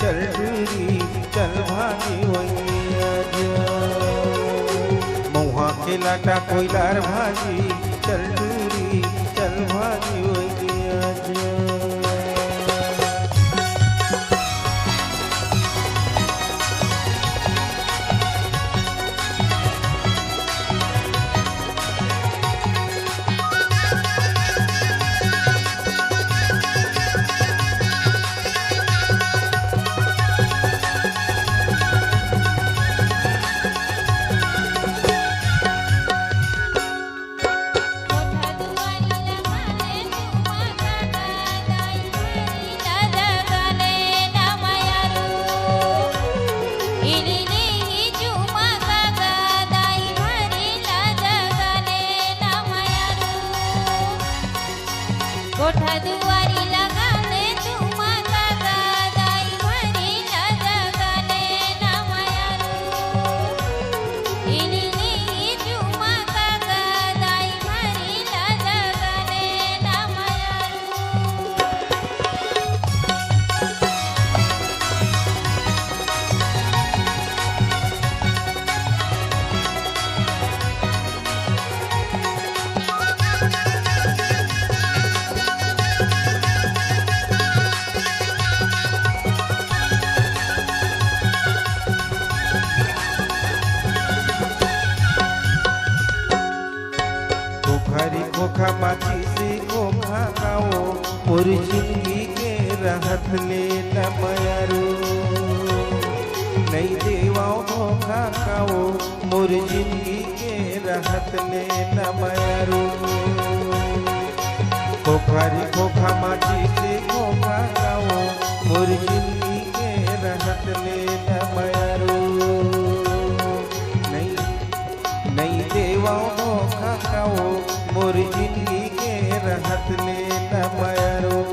चल टूरी चल भागी वही आजा महुआ के लाटा कोयलार भागी चल टूरी चल भागी वही आजा कोठा दुआरी लगाने तुमा काका दाई भरी ला जगाले ना मायारू इनी तुमा काका दाई भरी ला जगाले ना मायारू खोखा खोखा माची से खोखा खाओ मोर जिंदगी के रहत ले न मयारू नहीं देवाओ खोखा खाओ मोर जिंदगी के रहत ले न मयारू खोखा माची से खोखा खाओ मोर जिंदगी के रहत ले न मयारू नहीं देवाओ खोखा खाओ मोर जिंदगी के रहत ले न मयारो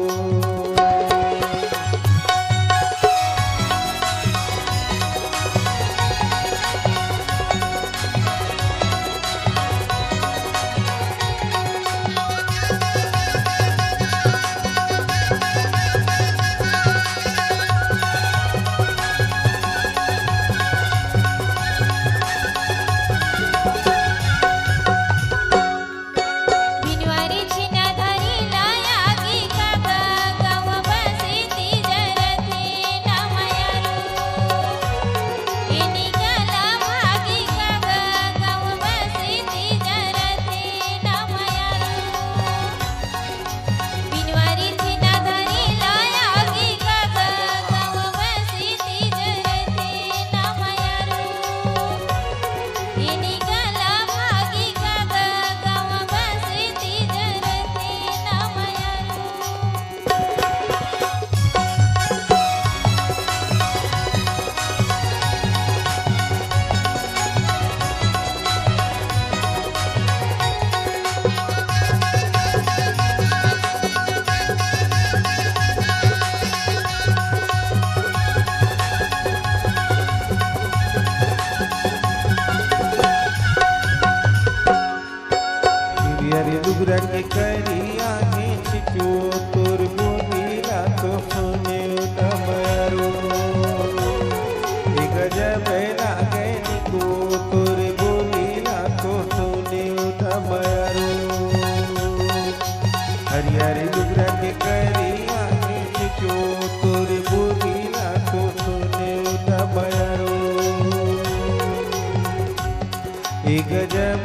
डुगरा के करिया है छिटो तोर बोलीला तो सुने न मयारू गजब लागे निको तोर बोलीला तो सुने न मयारू हरियारी डुगरा के करिया है छिटो तोर बोलीला तो सुने न मयारू गजब